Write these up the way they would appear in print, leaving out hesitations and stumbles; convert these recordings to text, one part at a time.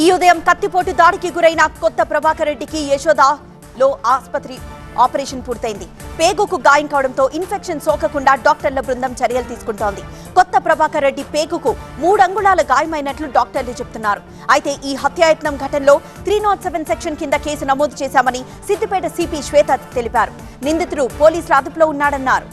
ఈ ఉదయం కత్తిపోటు దాడికి గురైన కొత్త ప్రభాకర్ రెడ్డికి యశోదలో ఆసుపత్రి ఆపరేషన్ పూర్తయింది. పేగుకు గాయం కావడంతో ఇన్ఫెక్షన్ సోకకుండా డాక్టర్ల బృందం చర్యలు తీసుకుంటోంది. కొత్త ప్రభాకర్ రెడ్డి పేగుకు 3 అంగుళాల గాయమైనట్లు డాక్టర్లు చెబుతున్నారు. అయితే ఈ హత్యాయత్నం ఘటనలో 307 సెక్షన్ కింద కేసు నమోదు చేశామని సిద్దిపేట సిపి శ్వేత తెలిపారు. నిందితుడు పోలీసుల అదుపులో ఉన్నాడన్నారు.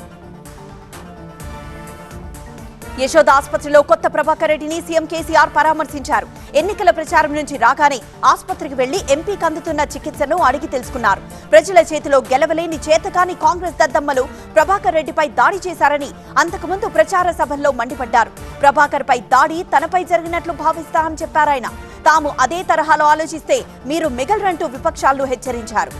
యశోద ఆసుపత్రిలో కొత్త ప్రభాకర్ రెడ్డిని సీఎం కేసీఆర్ పరామర్శించారు. ఎన్నికల ప్రచారం నుంచి రాగానే ఆసుపత్రికి వెళ్లి ఎంపీకి అందుతున్న చికిత్సను అడిగి తెలుసుకున్నారు. ప్రజల చేతిలో గెలవలేని చేతకాని కాంగ్రెస్ దద్దమ్మలు ప్రభాకర్ రెడ్డిపై దాడి చేశారని అంతకుముందు ప్రచార సభల్లో మండిపడ్డారు. ప్రభాకర్ పై దాడి తనపై జరిగినట్లు భావిస్తామని చెప్పారాయన. తాము అదే తరహాలో ఆలోచిస్తే మీరు మిగలరంటూ విపక్షాలను హెచ్చరించారు.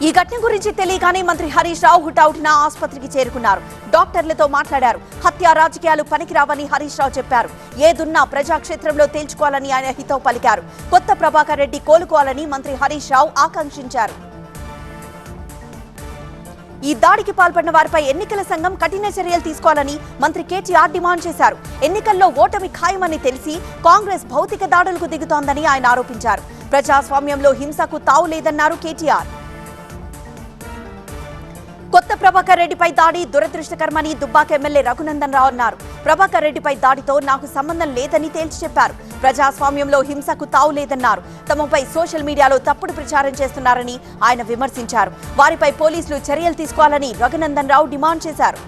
ఈ ఘటన గురించి తెలియగానే మంత్రి హరీష్ రావు హుటాహుటిన ఆసుపత్రికి చేరుకున్నారు. డాక్టర్లతో మాట్లాడారు. హత్య రాజకీయాలు పనికిరావని హరీష్ రావు చెప్పారు. ఏదున్నా ప్రజాక్షేత్రంలో తేల్చుకోవాలని ఆయన హితవు పలికారు. కొత్త ప్రభాకర్ రెడ్డి కోలుకోవాలని మంత్రి హరీష్ రావు ఆకాంక్షించారు. ఈ దాడికి పాల్పడిన వారిపై ఎన్నికల సంఘం కఠిన చర్యలు తీసుకోవాలని మంత్రి కేటీఆర్ డిమాండ్ చేశారు. ఎన్నికల్లో ఓటమి ఖాయమని తెలిసి కాంగ్రెస్ భౌతిక దాడులకు దిగుతోందని ఆయన ఆరోపించారు. ప్రజాస్వామ్యంలో హింసకు తావు లేదన్నారు కేటీఆర్. కొత్త ప్రభాకర్ రెడ్డిపై దాడి దురదృష్టకరమని దుబ్బాక ఎమ్మెల్యే రఘునందన్ రావు అన్నారు. ప్రభాకర్ రెడ్డిపై దాడితో నాకు సంబంధం లేదని తేల్చి చెప్పారు. ప్రజాస్వామ్యంలో హింసకు తావు లేదన్నారు. తమపై సోషల్ మీడియాలో తప్పుడు ప్రచారం చేస్తున్నారని ఆయన విమర్శించారు. వారిపై పోలీసులు చర్యలు తీసుకోవాలని రఘునందన్ రావు డిమాండ్ చేశారు.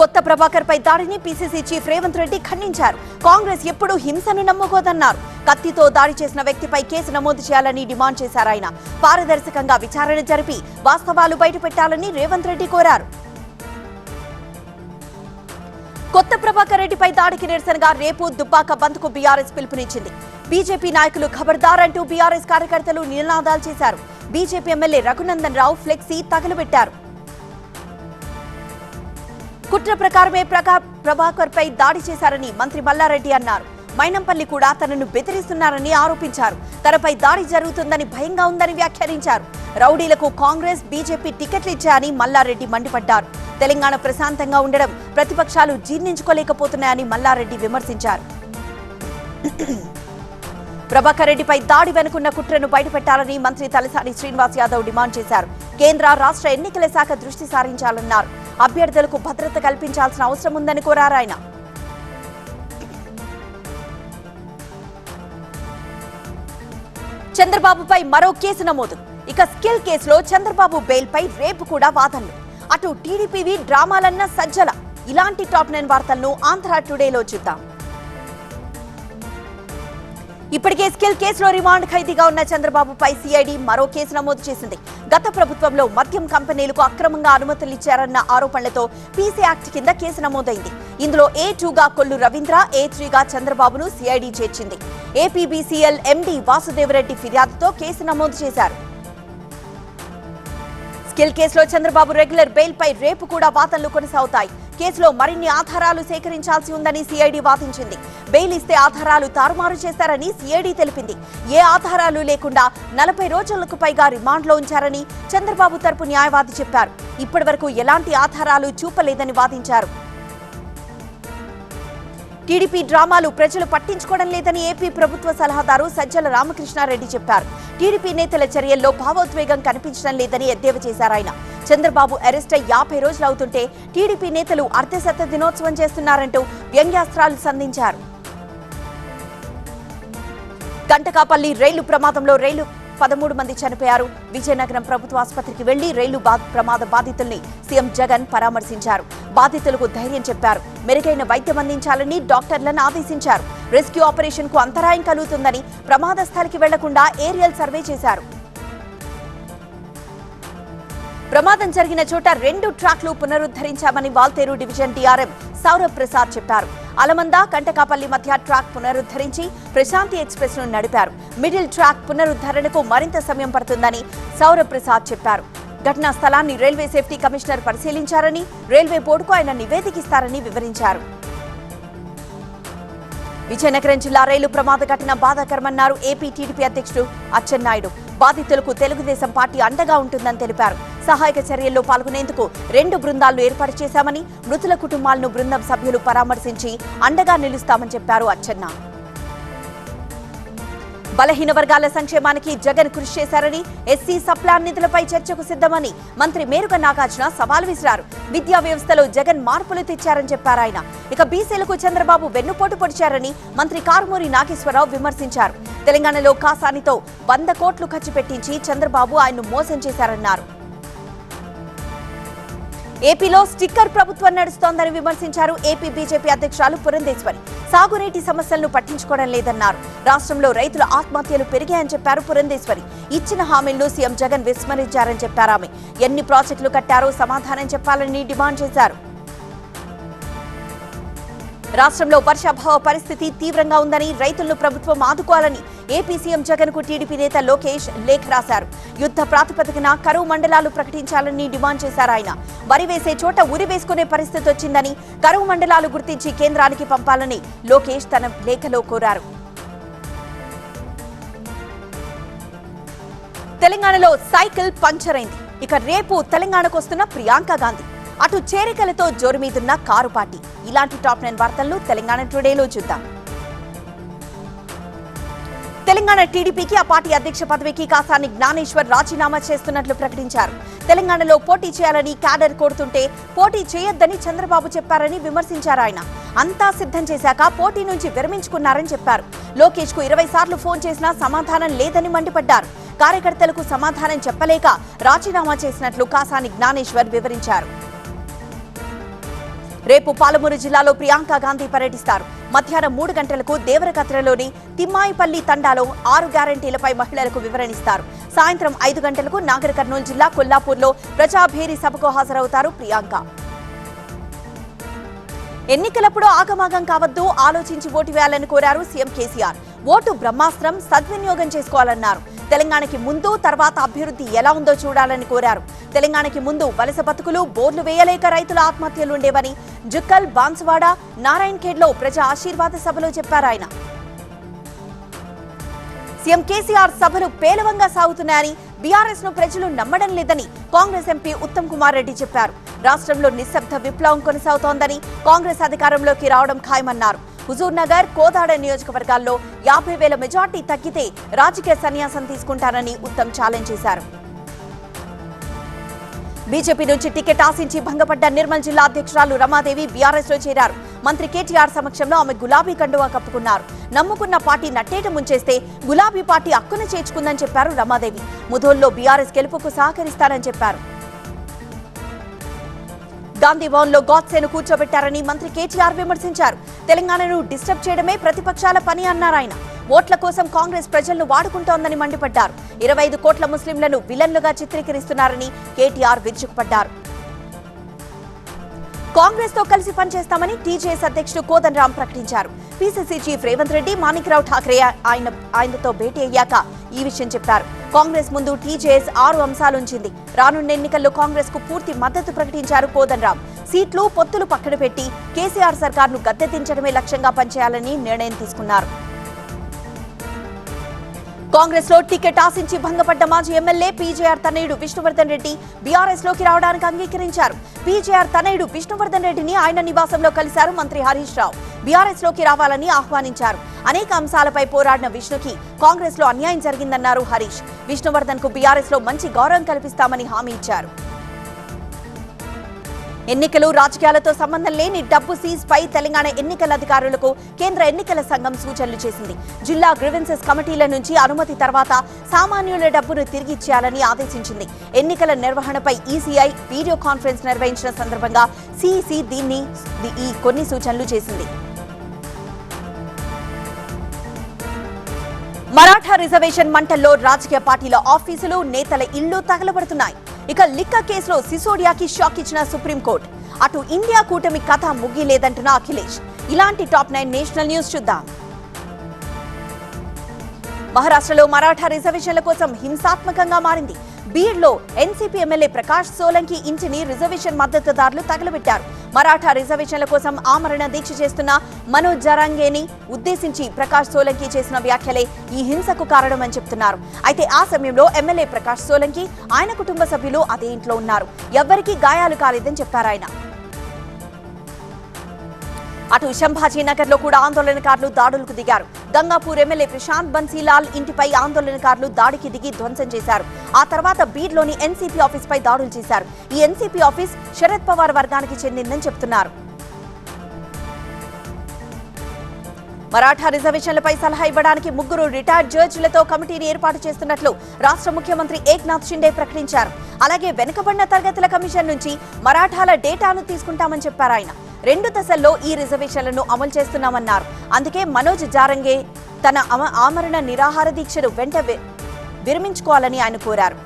కొత్త ప్రభాకర్ పై దాడిని పీసీసీ చీఫ్ రేవంత్ రెడ్డి ఖండించారు. కాంగ్రెస్ ఎప్పుడూ హింసను నమ్ముకోదన్నారు. కత్తితో దాడి చేసిన వ్యక్తిపై కేసు నమోదు చేయాలని డిమాండ్ చేశారు. ఆయన పారదర్శకంగా విచారణ జరిపి వాస్తవాలు బయటపెట్టాలని రేవంత్ రెడ్డి కోరారు. కొత్త ప్రభాకర్ రెడ్డిపై దాడికి నిరసనగా రేపు దుబ్బాక బంద్కు బీఆర్ఎస్ పిలుపునిచ్చింది. బీజేపీ నాయకులు ఖబర్దార్ అంటూ బీఆర్ఎస్ కార్యకర్తలు నినాదాలు చేశారు. BJP MLA Raghunandan Rao flexi తగలబెట్టారు. కుట్ర ప్రకారమే ప్రభాకర్ పై దాడి చేశారని మంత్రి మల్లారెడ్డి అన్నారు. మైనంపల్లి కూడా తనను బెదిరిస్తున్నారని ఆరోపించారు. తనపై దాడి జరుగుతుందని భయంగా ఉందని వ్యాఖ్యానించారు. రౌడీలకు కాంగ్రెస్ బీజేపీ టికెట్లు ఇచ్చాయని మల్లారెడ్డి మండిపడ్డారు. తెలంగాణ ప్రశాంతంగా ఉండడం ప్రతిపక్షాలు జీర్ణించుకోలేకపోతున్నాయని మల్లారెడ్డి విమర్శించారు. ప్రభాకర్ రెడ్డిపై దాడి వెనుకున్న కుట్రను బయటపెట్టాలని మంత్రి తలసాని శ్రీనివాస్ యాదవ్ డిమాండ్ చేశారు. కేంద్ర రాష్ట్ర ఎన్నికల శాఖ దృష్టి సారించాలన్నారు. అభ్యర్థులకు భద్రత కల్పించాల్సిన అవసరం ఉందని కోరారు ఆయన. చంద్రబాబుపై మరో కేసు నమోదు. ఇక స్కిల్ కేసులో చంద్రబాబు బెయిల్పై రేపు కూడా వాదనలు. అటు టీడీపీవి డ్రామాలన్న సజ్జల. ఇలాంటి టాప్ 9 వార్తలను ఆంధ్ర టుడేలో చూద్దాం. ఇప్పటికే స్కిల్ కేసులో రిమాండ్ ఖైదీగా ఉన్న చంద్రబాబుపై సిఐడి మరో కేసు నమోదు చేసింది. గత ప్రభుత్వంలో మద్యం కంపెనీలకు అక్రమంగా అనుమతులు ఇచ్చారన్న ఆరోపణలతో పీసీ యాక్ట్ కింద కేసు నమోదైంది. ఇందులో A2గా కొల్లు రవీంద్ర, A3గా చంద్రబాబును సిఐడి చేర్చింది. ఏపీబీసీఎల్ ఎండీ వాసుదేవరెడ్డి ఫిర్యాదుతో కేసు నమోదు చేశారు. స్కిల్ కేసులో చంద్రబాబు రెగ్యులర్ బెయిల్ పై రేపు కూడా వాదనలు కొనసాగుతాయి. కేసులో మరిన్ని ఆధారాలు సేకరించాల్సి ఉందని సిఐడి వాదించింది. బెయిల్ ఇస్తే ఆధారాలు తారుమారు చేస్తారని సిఐడి తెలిపింది. ఏ ఆధారాలు లేకుండా 40 రోజులకు పైగా రిమాండ్లో ఉంచారని చంద్రబాబు తరపు న్యాయవాది చెప్పారు. ఇప్పటివరకు ఎలాంటి ఆధారాలు చూపలేదని వాదించారు. టీడీపీ డ్రామాలు ప్రజలు పట్టించుకోవడం లేదని ఏపీ ప్రభుత్వ సలహాదారు సజ్జల రామకృష్ణారెడ్డి చెప్పారు. టీడీపీ నేతల చర్యల్లో భావోద్వేగం కనిపించడం లేదని ఎద్దేవా చేశారు ఆయన. చంద్రబాబు అరెస్ట్ అయి 50 రోజులు అవుతుంటే టీడీపీ నేతలు అర్ధశత దినోత్సవం చేస్తున్నారంటూ వ్యంగ్యాస్త్రాలు సంధించారు. గంటకాపల్లి రైలు ప్రమాదంలో 13 మంది చనిపోయారు. విజయనగరం ప్రభుత్వ ఆసుపత్రికి వెళ్లి రైలు ప్రమాద బాధితుల్ని సీఎం జగన్ పరామర్శించారు. బాధితులకు ధైర్యం చెప్పారు. మెరుగైన వైద్యం అందించాలని డాక్టర్లను ఆదేశించారు. రెస్క్యూ ఆపరేషన్ కు అంతరాయం కలుగుతుందని ప్రమాద స్థలికి వెళ్లకుండా ఏరియల్ సర్వే చేశారు. ప్రమాదం జరిగిన చోట 2 ట్రాక్లు పునరుద్ధరించామని వాల్తేరు డివిజన్ డీఆర్ఎం సౌరభ్ ప్రసాద్ చెప్పారు. అలమంద కంటకాపల్లి మధ్య ట్రాక్ పునరుద్ధరించి ప్రశాంతి ఎక్స్ప్రెస్ ను నడిపారు. మిడిల్ ట్రాక్ పునరుద్ధరణకు మరింత సమయం పడుతుందని సౌరభ్ ప్రసాద్ చెప్పారు. ఘటనా స్థలాన్ని రైల్వే సేఫ్టీ కమిషనర్ పరిశీలించారని, రైల్వే బోర్డుకు ఆయన నివేదికిస్తారని వివరించారు. విజయనగరం జిల్లా రైలు ప్రమాద ఘటన బాధాకరమన్నారు ఏపీ టీడీపీ అధ్యక్షుడు అచ్చెన్నాయుడు. బాధితులకు తెలుగుదేశం పార్టీ అండగా ఉంటుందని తెలిపారు. సహాయక చర్యల్లో పాల్గొనేందుకు 2 బృందాలను ఏర్పాటు చేశామని, మృతుల కుటుంబాలను బృందం సభ్యులు పరామర్శించి అండగా నిలుస్తామని చెప్పారు అచ్చెన్న. బలహీన వర్గాల సంక్షేమానికి జగన్ కృషి చేశారని, ఎస్సీ సప్లాన్ నిధులపై చర్చకు సిద్ధమని మంత్రి మేరుగ నాగార్జున సవాల్ విసిరారు. విద్యా వ్యవస్థలో జగన్ మార్పులు తెచ్చారని చెప్పారు ఆయన. ఇక బీసీలకు చంద్రబాబు వెన్నుపోటు పొడిచారని మంత్రి కారుమూరి నాగేశ్వరరావు విమర్శించారు. తెలంగాణలో కాసానితో 100 కోట్లు ఖర్చు పెట్టించి చంద్రబాబు ఆయన్ను మోసం చేశారన్నారు. ఏపీలో స్టిక్కర్ ప్రభుత్వం నడుస్తోందని విమర్శించారు ఏపీ బీజేపీ అధ్యక్షురాలు పురంధేశ్వరి. సాగునీటి సమస్యలను పట్టించుకోవడం లేదన్నారు. రాష్ట్రంలో రైతుల ఆత్మహత్యలు పెరిగాయని చెప్పారు పురంధేశ్వరి. ఇచ్చిన హామీలను సీఎం జగన్ విస్మరించారని చెప్పారు ఆమె. ఎన్ని ప్రాజెక్టులు కట్టారో సమాధానం చెప్పాలని డిమాండ్ చేశారు. రాష్ట్రంలో వర్షాభావ పరిస్థితి తీవ్రంగా ఉందని, రైతులను ప్రభుత్వం ఆదుకోవాలని ఏపీ సీఎం జగన్ కు టీడీపీ నేత లోకేష్ లేఖ రాశారు. యుద్ధ ప్రాతిపదికన కరువు మండలాలు ప్రకటించాలని డిమాండ్ చేశారు ఆయన. వరి వేసే చోట ఉరి వేసుకునే పరిస్థితి వచ్చిందని, కరువు మండలాలు గుర్తించి కేంద్రానికి పంపాలని లోకేష్ తన లేఖలో కోరారు. తెలంగాణలో సైకిల్ పంక్చర్ అయింది. ఇక రేపు తెలంగాణకు వస్తున్న ప్రియాంక గాంధీ, అటు చేరికలతో జోరుమీదున్న కారు పార్టీ. ఇలాంటి టాప్ 9 వార్తలను తెలంగాణ టుడేలో చూద్దాం. తెలంగాణ టీడీపీకి ఆ పార్టీ అధ్యక్ష పదవికి కాసాని జ్ఞానేశ్వర్ రాజీనామా చేస్తున్నట్లు ప్రకటించారు. తెలంగాణలో పోటీ చేయాలని క్యాడర్ కోరుతుంటే పోటీ చేయొద్దని చంద్రబాబు చెప్పారని విమర్శించారు ఆయన. అంతా సిద్ధం చేశాక పోటీ నుంచి విరమించుకున్నారని చెప్పారు. లోకేష్ కు 20 సార్లు ఫోన్ చేసినా సమాధానం లేదని మండిపడ్డారు. కార్యకర్తలకు సమాధానం చెప్పలేక రాజీనామా చేసినట్లు కాసాని జ్ఞానేశ్వర్ వివరించారు. రేపు పాలమూరు జిల్లాలో ప్రియాంక గాంధీ పర్యటిస్తారు. మధ్యాహ్నం 3 గంటలకు దేవరకత్రలోని తిమ్మాయిపల్లి తండాలో 6 గ్యారంటీలపై మహిళలకు వివరణిస్తారు. సాయంత్రం 5 గంటలకు నాగర్ కర్నూలు జిల్లా కొల్లాపూర్లో ప్రజాభేరీ సభకు హాజరవుతారు ప్రియాంక. ఎన్నికలప్పుడు ఆగమాగం కావద్దు, ఆలోచించి ఓటు వేయాలని కోరారు సీఎం కేసీఆర్. ఓటు బ్రహ్మాస్త్రం, సద్వినియోగం చేసుకోవాలన్నారు. తెలంగాణకి ముందు తర్వాత అభివృద్ధి ఎలా ఉందో చూడాలని కోరారు. తెలంగాణకి ముందు వలస బతుకులు, బోర్లు వేయలేక రైతుల ఆత్మహత్యలు ఉండేవని జుక్కల్, బాన్సువాడ, నారాయణ్ ఖేడ్లో ప్రజా ఆశీర్వాద సభలో చెప్పారు ఆయన. సీఎం కేసీఆర్ సభలు పేలవంగా సాగుతున్నాయని, బీఆర్ఎస్ ను ప్రజలు నమ్మడం లేదని కాంగ్రెస్ ఎంపీ ఉత్తమ్ కుమార్ రెడ్డి చెప్పారు. రాష్ట్రంలో నిశ్శబ్ద విప్లవం కొనసాగుతోందని, కాంగ్రెస్ అధికారంలోకి రావడం ఖాయమన్నారు. హుజూర్ నగర్, కోదాడ నియోజకవర్గాల్లో 50,000 మెజార్టీ తగ్గితే రాజకీయ సన్యాసం తీసుకుంటారని ఉత్తమ్ ఛాలెంజ్ చేశారు. బీజేపీ నుంచి టికెట్ ఆశించి భంగపడ్డ నిర్మల్ జిల్లా అధ్యక్షురాలు రమాదేవి బీఆర్ఎస్ లో చేరారు. మంత్రి కేటీఆర్ సమక్షంలో ఆమె గులాబీ కండువా కప్పుకున్నారు. నమ్ముకున్న పార్టీ నట్టేట ముంచేస్తే గులాబీ పార్టీ అక్కున చేర్చుకుందని చెప్పారు రమాదేవి. ముధోల్లో బీఆర్ఎస్ గెలుపుకు సహకరిస్తారని చెప్పారు. గాంధీ భవన్ లో గాడ్సేను కూర్చోబెట్టారని మంత్రి కేటీఆర్ విమర్శించారు. తెలంగాణను డిస్టర్బ్ చేయడమే ప్రతిపక్షాల పని అన్నారు ఆయన. ఓట్ల కోసం కాంగ్రెస్ ప్రజలను వాడుకుంటోందని మండిపడ్డారు. 25 కోట్ల ముస్లింలను విలన్లుగా చిత్రీకరిస్తున్నారని కేటీఆర్ విరుచుకుపడ్డారు. కాంగ్రెస్ తో కలిసి పనిచేస్తామని టీజేఎస్ అధ్యక్షుడు కోదండరాం ప్రకటించారు. పీసీసీ చీఫ్ రేవంత్ రెడ్డి, మాణిక్రావు ఠాక్రే ఆయనతో భేటీ అయ్యాక ఈ విషయం చెప్పారు. కాంగ్రెస్ ముందు టీజేఎస్ 6 అంశాలుంచింది. రానున్న ఎన్నికల్లో కాంగ్రెస్ కు పూర్తి మద్దతు ప్రకటించారు కోదండరాం. సీట్లు, పొత్తులు పక్కన పెట్టి కేసీఆర్ సర్కార్ను గద్దెదించడమే లక్ష్యంగా పనిచేయాలని నిర్ణయం తీసుకున్నారు. కాంగ్రెస్ లో టికెట్ ఆశించి భంగపడ్డ మాజీ ఎమ్మెల్యే పీజేఆర్ తనయుడు విష్ణువర్ధన్ రెడ్డి బీఆర్ఎస్ లోకి రావడానికి అంగీకరించారు. పీజేఆర్ తనయుడు విష్ణువర్ధన్ రెడ్డిని ఆయన నివాసంలో కలిశారు మంత్రి హరీష్ రావు. బీఆర్ఎస్ లోకి రావాలని ఆహ్వానించారు. అనేక అంశాలపై పోరాడిన విష్ణుకి కాంగ్రెస్ లో అన్యాయం జరిగిందన్నారు హరీష్. విష్ణువర్ధన్ కు బీఆర్ఎస్ లో మంచి గౌరవం కల్పిస్తామని హామీ ఇచ్చారు. ఎన్నికలు, రాజకీయాలతో సంబంధం లేని డబ్బు సీజ్ పై తెలంగాణ ఎన్నికల అధికారులకు కేంద్ర ఎన్నికల సంఘం సూచనలు చేసింది. జిల్లా గ్రీవెన్సెస్ కమిటీల నుంచి అనుమతి తర్వాత సామాన్యుల డబ్బును తిరిగి ఇచ్చేయాలని ఆదేశించింది. ఎన్నికల నిర్వహణపై ఈసీఐ వీడియో కాన్ఫరెన్స్ నిర్వహించిన సందర్భంగా సిఈసి కొన్ని సూచనలు చేసింది. మరాఠా రిజర్వేషన్ మంటల్లో రాజకీయ పార్టీల ఆఫీసులు, నేతల ఇళ్లు తగలబడుతున్నాయి. ఇక లిక్క కేసులో సిసోడియాకి షాక్ ఇచ్చిన సుప్రీంకోర్టు. అటు ఇండియా కూటమి కథ ముగిలేదంటున్న అఖిలేష్. ఇలాంటి టాప్ 9 నేషనల్ న్యూస్ చూద్దాం. మహారాష్ట్రలో మరాఠా రిజర్వేషన్ల కోసం హింసాత్మకంగా మారింది. బీడ్లో ఎన్సీపీ ఎమ్మెల్యే ప్రకాష్ సోలంకి ఇంటిని రిజర్వేషన్ మద్దతుదారులు తగలబెట్టారు. మరాఠా రిజర్వేషన్ల కోసం ఆమరణ దీక్ష చేస్తున్న మనోజ్ జరాంగేని ఉద్దేశించి ప్రకాష్ సోలంకి చేసిన వ్యాఖ్యలే ఈ హింసకు కారణమని చెప్తున్నారు. అయితే ఆ సమయంలో ఎమ్మెల్యే ప్రకాష్ సోలంకి, ఆయన కుటుంబ సభ్యులు అదే ఇంట్లో ఉన్నారు. ఎవ్వరికీ గాయాలు కాలేదని చెప్పారు ఆయన. అటు సంభాజీనగర్ లో కూడా ఆందోళనకారులు దాడులకు దిగారు. గంగాపూర్ ఎమ్మెల్యే ప్రశాంత్ బన్సీలాల్ ఇంటిపై ఆందోళనకారులు దాడికి దిగి ధ్వంసం చేశారు. ఆ తర్వాత బీడ్లోని ఎన్సీపీ ఆఫీస్ పై దాడులు చేశారు. ఈ ఎన్సీపీ ఆఫీస్ శరద్ పవార్ వర్గానికి చెందిందని చెబుతున్నారు. మరాఠా రిజర్వేషన్లపై సలహా ఇవ్వడానికి 3 రిటైర్డ్ జడ్జిలతో కమిటీని ఏర్పాటు చేస్తున్నట్లు రాష్ట్ర ముఖ్యమంత్రి ఏక్నాథ్ షిండే ప్రకటించారు. అలాగే వెనుకబడిన తరగతుల కమిషన్ నుంచి మరాఠాల డేటాను తీసుకుంటామని చెప్పారు ఆయన. 2 దశల్లో ఈ రిజర్వేషన్లను అమలు చేస్తున్నామన్నారు. అందుకే మనోజ్ జారంగే తన ఆమరణ నిరాహార దీక్షను విరమించుకోవాలని ఆయన కోరారు.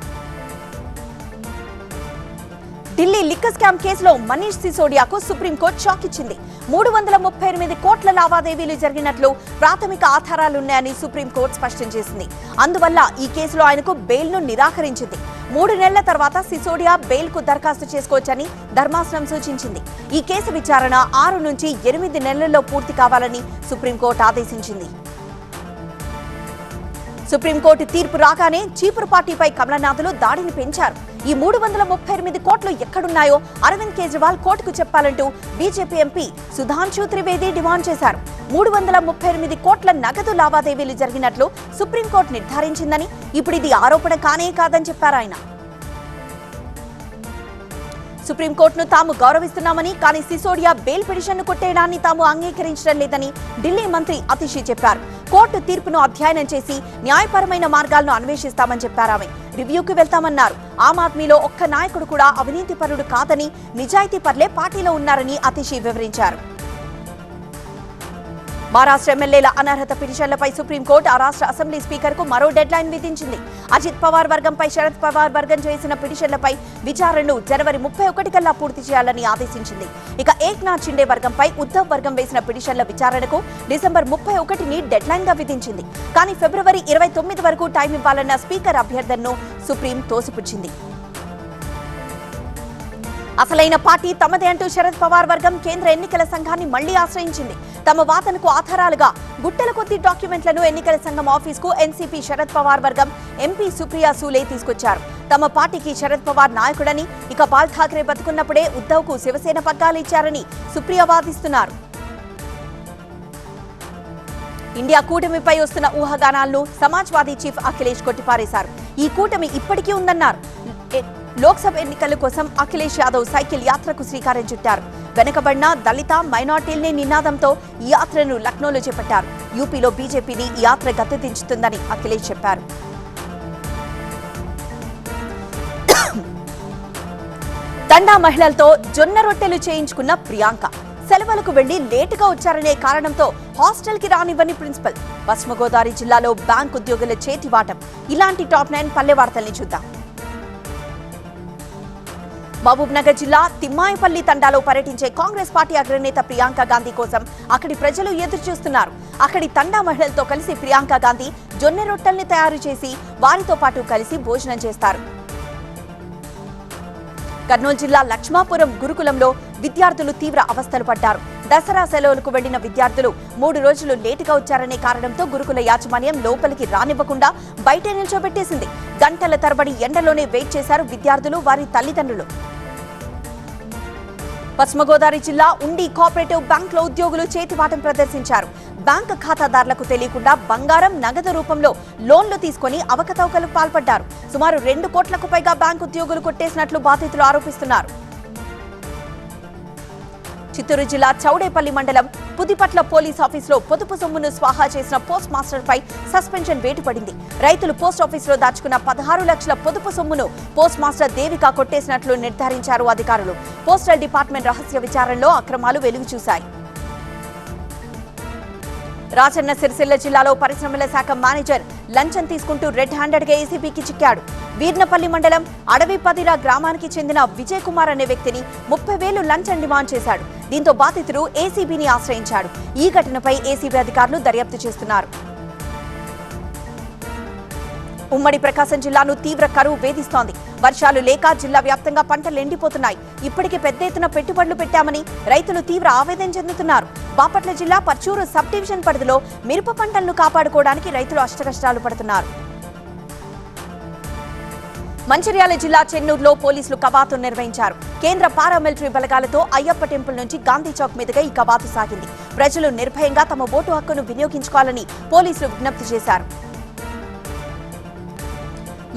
ఢిల్లీ లిక్కర్ స్కామ్ కేసులో మనీష్ సిసోడియాకు సుప్రీంకోర్టు షాక్ ఇచ్చింది. 338 కోట్ల లావాదేవీలు జరిగినట్లు ప్రాథమిక ఆధారాలున్నాయని సుప్రీంకోర్టు స్పష్టం చేసింది. అందువల్ల ఈ కేసులో ఆయనకు బెయిల్ను నిరాకరించింది. 3 నెలల తర్వాత సిసోడియా బెయిల్కు దరఖాస్తు చేసుకోవచ్చని ధర్మాసనం సూచించింది. ఈ కేసు విచారణ 6 నుంచి 8 నెలల్లో పూర్తి కావాలని సుప్రీంకోర్టు ఆదేశించింది. సుప్రీంకోర్టు తీర్పు రాగానే చీపురు పార్టీపై కమలనాథులు దాడిని పెంచారు. ఈ 338 కోట్లు ఎక్కడున్నాయో అరవింద్ కేజ్రీవాల్ కోర్టుకు చెప్పాలంటూ BJP MP Sudhanshu Trivedi demand చేశారు. 338 కోట్ల నగదు లావాదేవీలు జరిగినట్లు సుప్రీంకోర్టు నిర్ధారించిందని, ఇప్పుడు ఇది ఆరోపణ కానే కాదని చెప్పారు ఆయన. సుప్రీంకోర్టును తాము గౌరవిస్తున్నామని, కానీ సిసోడియా బెయిల్ పిటిషన్ను కొట్టేయడాన్ని తాము అంగీకరించడం లేదని ఢిల్లీ మంత్రి అతిషి చెప్పారు. కోర్టు తీర్పును అధ్యయనం చేసి న్యాయపరమైన మార్గాలను అన్వేషిస్తామని చెప్పారు ఆమె. రివ్యూకి వెళ్తామన్నారు. ఆమ్ ఆద్మీలో ఒక్క నాయకుడు కూడా అవినీతి పరుడు కాదని, నిజాయితీ పరులే పార్టీలో ఉన్నారని అతిషి వివరించారు. మహారాష్ట్ర ఎమ్మెల్యేల అనర్హత పిటిషన్లపై సుప్రీంకోర్టు ఆ రాష్ట్ర అసెంబ్లీ స్పీకర్ కు మరో డెడ్ లైన్ విధించింది. అజిత్ పవార్ వర్గంపై శరద్ పవార్ వర్గం చేసిన పిటిషన్లపై విచారణను జనవరి 31 కల్లా పూర్తి చేయాలని ఆదేశించింది. ఇక ఏక్నాథ్ షిండే వర్గంపై ఉద్ధవ్ వర్గం వేసిన పిటిషన్ల విచారణకు డిసెంబర్ 31ని డెడ్ లైన్ గా విధించింది. కానీ ఫిబ్రవరి 29 వరకు టైం ఇవ్వాలన్న స్పీకర్ అభ్యర్థనను సుప్రీం తోసిపుచ్చింది. అసలైన పార్టీ తమదే అంటూ శరద్ పవార్ వర్గం కేంద్ర ఎన్నికల సంఘాన్ని మళ్లీ ఆశ్రయించింది. తమ వాదనకు ఆధారాలుగా గుట్టల కొద్ది డాక్యుమెంట్లను ఎన్నికల సంఘం ఆఫీస్కు ఎన్సీపీ శరద్ పవార్ వర్గం ఎంపీ సుప్రియా సూలే తీసుకొచ్చారు. తమ పార్టీకి శరద్ పవార్ నాయకుడని, ఇక బాల్ ఠాక్రే బతుకున్నప్పుడే ఉద్ధవ్కు శివసేన పగ్గాలు ఇచ్చారని సుప్రియా వాదిస్తున్నారు. ఇండియా కూటమిపై వస్తున్న ఊహాగానాలను సమాజ్వాదీ చీఫ్ అఖిలేష్ కొట్టిపారేశారు. ఈ కూటమి ఇప్పటికీ ఉందన్నారు. లోక్సభ ఎన్నికల కోసం అఖిలేష్ యాదవ్ సైకిల్ యాత్రకు శ్రీకారం చుట్టారు. వెనుకబడిన దళిత మైనార్టీల్ని నినాదంతో ఈ యాత్రను లక్నోలో చేపట్టారు. యూపీలో బీజేపీని ఈ యాత్ర గద్దెదించుతుందని అఖిలేష్ చెప్పారు. తండా మహిళలతో జొన్న రొట్టెలు చేయించుకున్న ప్రియాంక సెలవులకు వెళ్లి లేటుగా వచ్చారనే కారణంతో హాస్టల్ కి రానివ్వని ప్రిన్సిపల్. పశ్చిమ గోదావరి జిల్లాలో బ్యాంక్ ఉద్యోగుల చేతివాటం. ఇలాంటి టాప్ 9 పల్లె వార్తల్ని చూద్దాం. మహబూబ్ నగర్ జిల్లా తిమ్మాయిపల్లి తండాలో పర్యటించే కాంగ్రెస్ పార్టీ అగ్రనేత ప్రియాంక గాంధీ కోసం అక్కడి ప్రజలు ఎదురు చూస్తున్నారు. అక్కడి తండా మహిళలతో కలిసి ప్రియాంక గాంధీ జొన్న రొట్టెల్ని తయారు చేసి వారితో పాటు కలిసి భోజనం చేస్తారు. కర్నూలు జిల్లా లక్ష్మాపురం గురుకులంలో విద్యార్థులు తీవ్ర అవస్థలు పడ్డారు. దసరా సెలవులకు వెళ్లిన విద్యార్థులు 3 రోజులు లేటుగా వచ్చారనే కారణంతో గురుకుల యాజమాన్యం లోపలికి రానివ్వకుండా బయటే నిల్చోబెట్టేసింది. గంటల తరబడి ఎండలోనే వెయిట్ చేశారు విద్యార్థులు, వారి తల్లిదండ్రులు. పశ్చిమ గోదావరి జిల్లా ఉండి కోఆపరేటివ్ బ్యాంక్ లో ఉద్యోగులు చేతివాటం ప్రదర్శించారు. బ్యాంక్ ఖాతాదారులకు తెలియకుండా బంగారం, నగదు రూపంలో లోన్లు తీసుకుని అవకతవకలకు పాల్పడ్డారు. సుమారు 2 కోట్లకు పైగా బ్యాంక్ ఉద్యోగులు కొట్టేసినట్లు బాధితులు ఆరోపిస్తున్నారు. చిత్తూరు జిల్లా చౌడేపల్లి మండలం పుదిపట్ల పోలీస్ ఆఫీసులో పొదుపు సొమ్మును స్వాహా చేసిన పోస్ట్ మాస్టర్ పై సస్పెన్షన్ వేటు పడింది. రైతులు పోస్ట్ ఆఫీసులో దాచుకున్న 16 లక్షల పొదుపు సొమ్మును పోస్ట్ మాస్టర్ దేవిక కొట్టేసినట్లు నిర్ధారించారు అధికారులు. పోస్టల్ డిపార్ట్మెంట్ రహస్య విచారణలో అక్రమాలు వెలుగు చూశాయి. రాజన్న సిరిసిల్ల జిల్లాలో పరిశ్రమల శాఖ మేనేజర్ లంచం తీసుకుంటూ రెడ్ హ్యాండెడ్ గా ఏసీబీకి చిక్కాడు. వీర్నపల్లి మండలం అడవిపదిరా గ్రామానికి చెందిన విజయ్ కుమార్ అనే వ్యక్తిని 30,000 లంచం డిమాండ్ చేశాడు. దీంతో బాధితుడు ఏసీబీని ఆశ్రయించాడు. ఈ ఘటనపై ఏసీబీ అధికారులు దర్యాప్తు చేస్తున్నారు. ఉమ్మడి ప్రకాశం జిల్లాను తీవ్ర కరువు వేధిస్తోంది. వర్షాలు లేక జిల్లా వ్యాప్తంగా పంటలు ఎండిపోతున్నాయి. ఇప్పటికే పెద్ద ఎత్తున పెట్టుబడులు పెట్టామని రైతులు తీవ్ర ఆవేదన చెందుతున్నారు. బాపట్ల జిల్లా పర్చూరు సబ్ డివిజన్ పరిధిలో మిరప పంటలను కాపాడుకోవడానికి రైతులు అష్టకష్టాలు పడుతున్నారు. మంచిర్యాల జిల్లా చెన్నూరులో పోలీసులు కవాతు నిర్వహించారు. కేంద్ర పారామిలిటరీ బలగాలతో అయ్యప్ప టెంపుల్ నుంచి గాంధీ చౌక్ మీదుగా ఈ కవాతు సాగింది. ప్రజలు నిర్భయంగా తమ ఓటు హక్కును వినియోగించుకోవాలని పోలీసులు విజ్ఞప్తి చేశారు.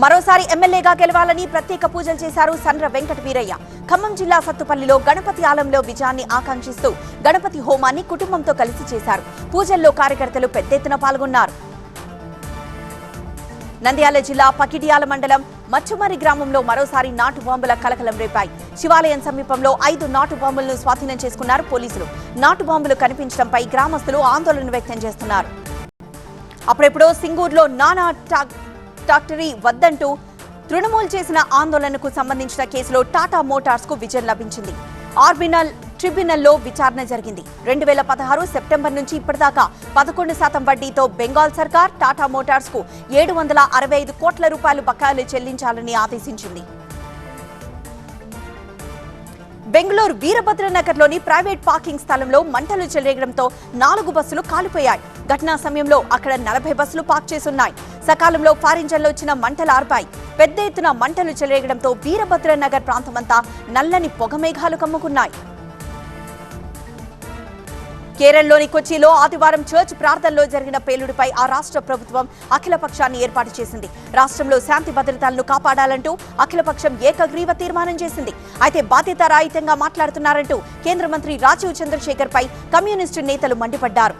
మరోసారి ఎమ్మెల్యేగా గెలవాలని ప్రత్యేక పూజలు చేశారు సండ్ర వెంకట వీరయ్య. ఖమ్మం జిల్లా సత్తుపల్లిలో గణపతి ఆలయంలో విజయాన్ని ఆకాంక్షిస్తూ గణపతి హోమాన్ని కుటుంబంతో కలిసి చేశారు. పూజల్లో కార్యకర్తలు పెద్ద ఎత్తున పాల్గొన్నారు. నంద్యాల జిల్లా పకిడియాల మండలం మచ్చుమరి గ్రామంలో మరోసారి నాటు బాంబుల కలకలం రేపాయి. శివాలయం సమీపంలో 5 నాటు బాంబులను స్వాధీనం చేసుకున్నారు పోలీసులు. నాటు బాంబులు కనిపించడంపై గ్రామస్తులు ఆందోళన వ్యక్తం చేస్తున్నారు. అప్పుడెప్పుడో సింగూరులో నానా టాక్టరీ వద్దంటూ తృణమూల్ చేసిన ఆందోళనకు సంబంధించిన కేసులో టాటా మోటార్స్ కు విజయం లభించింది. ఆర్బినల్ ట్రిబ్యునల్లో విచారణ జరిగింది. 2016 సెప్టెంబర్ నుంచి ఇప్పటిదాకా 11% వడ్డీతో బెంగాల్ సర్కార్ టాటా మోటార్స్ కు 765 కోట్ల రూపాయలు బకాయిలు చెల్లించాలని ఆదేశించింది. బెంగళూరు వీరభద్రనగర్లోని ప్రైవేట్ పార్కింగ్ స్థలంలో మంటలు చెలరేగడంతో 4 బస్సులు కాలిపోయాయి. ఘటనా సమయంలో అక్కడ 40 బస్సులు పార్క్ చేసున్నాయి. సకాలంలో ఫైర్ ఇంజన్లు వచ్చిన మంటలు ఆర్పాయి. పెద్ద ఎత్తున మంటలు చెలరేగడంతో వీరభద్రనగర్ ప్రాంతమంతా నల్లని పొగమేఘాలు కమ్ముకున్నాయి. కేరళలోని కొచ్చిలో ఆదివారం చర్చ్ ప్రార్థనలో జరిగిన పేలుడుపై ఆ రాష్ట్ర ప్రభుత్వం అఖిలపక్షాన్ని ఏర్పాటు చేసింది. రాష్ట్రంలో శాంతి భద్రతలను కాపాడాలంటూ అఖిలపక్షం ఏకగ్రీవ తీర్మానం చేసింది. అయితే బాధ్యతారాహిత్యంగా మాట్లాడుతున్నారంటూ కేంద్ర మంత్రి రాజీవ్ చంద్రశేఖర్ పై కమ్యూనిస్టు నేతలు మండిపడ్డారు.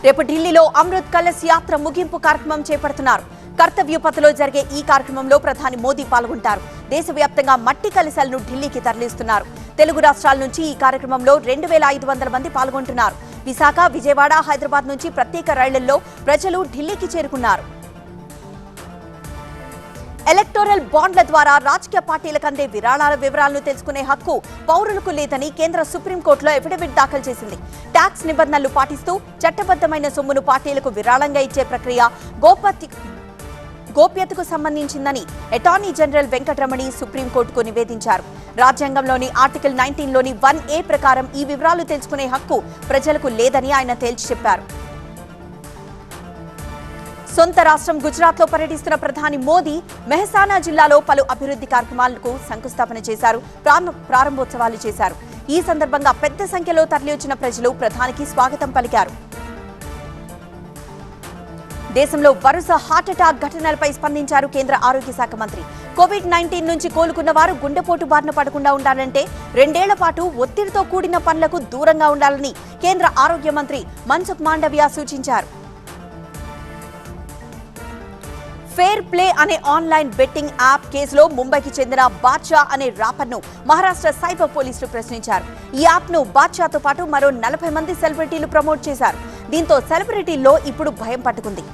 రేపు ఢిల్లీలో అమృత్ కలశ్ యాత్ర ముగింపు కార్యక్రమం చేపడుతున్నారు. కర్తవ్య పథలో జరిగే ఈ కార్యక్రమంలో ప్రధాని మోదీ పాల్గొంటారు. దేశవ్యాప్తంగా మట్టి కలశాలను ఢిల్లీకి తరలిస్తున్నారు. తెలుగు రాష్ట్రాల నుంచి ఈ కార్యక్రమంలో 2500 మంది పాల్గొంటున్నారు. విశాఖ, విజయవాడ, హైదరాబాద్ నుంచి ప్రత్యేక రైళ్లలో ప్రజలు ఢిల్లీకి చేరుకున్నారు. ఎలక్టోరల్ బాండ్ల ద్వారా రాజకీయ పార్టీలకు అందే విరాళాల వివరాలను తెలుసుకునే హక్కు పౌరులకు లేదని కేంద్ర సుప్రీంకోర్టులో అఫిడవిట్ దాఖలు చేసింది. ట్యాక్స్ నిబంధనలు పాటిస్తూ చట్టబద్దమైన సొమ్మును పార్టీలకు విరాళంగా ఇచ్చే ప్రక్రియ గోప్యతకు సంబంధించిందని అటార్నీ జనరల్ వెంకటరమణి సుప్రీంకోర్టుకు నివేదించారు. రాజ్యాంగంలోని ఆర్టికల్ 19లోని 1A ప్రకారం ఈ వివరాలు తెలుసుకునే హక్కు ప్రజలకు లేదని ఆయన తేల్చి చెప్పారు. సొంత రాష్ట్రం గుజరాత్లో పర్యటిస్తున్న ప్రధాని మోదీ మెహసానా జిల్లాలో పలు అభివృద్ధి కార్యక్రమాలకు శంకుస్థాపన చేశారు. ప్రారంభోత్సవాలు చేశారు. ఈ సందర్భంగా పెద్ద సంఖ్యలో తరలివచ్చిన ప్రజలు ప్రధానికి స్వాగతం పలికారు. దేశంలో వరుస హార్ట్అటాక్ ఘటనలపై స్పందించారు కేంద్ర ఆరోగ్య శాఖ మంత్రి. కోవిడ్-19 నుంచి కోలుకున్న వారు గుండెపోటు బారిన పడకుండా ఉండాలంటే 2 ఏళ్ల పాటు ఒత్తిడితో కూడిన పనులకు దూరంగా ఉండాలని కేంద్ర ఆరోగ్య మంత్రి మన్సుఖ్ మాండవియా సూచించారు. ఫేర్ ప్లే అనే ఆన్లైన్ బెట్టింగ్ యాప్ కేసులో ముంబైకి చెందిన బాద్షా అనే ర్యాపర్ను మహారాష్ట్ర సైబర్ పోలీసులు ప్రశ్నించారు. ఈ యాప్ను బాద్షాతో పాటు మరో 40 మంది సెలబ్రిటీలు ప్రమోట్ చేశారు. దీంతో సెలబ్రిటీల్లో ఇప్పుడు భయం పట్టుకుంది.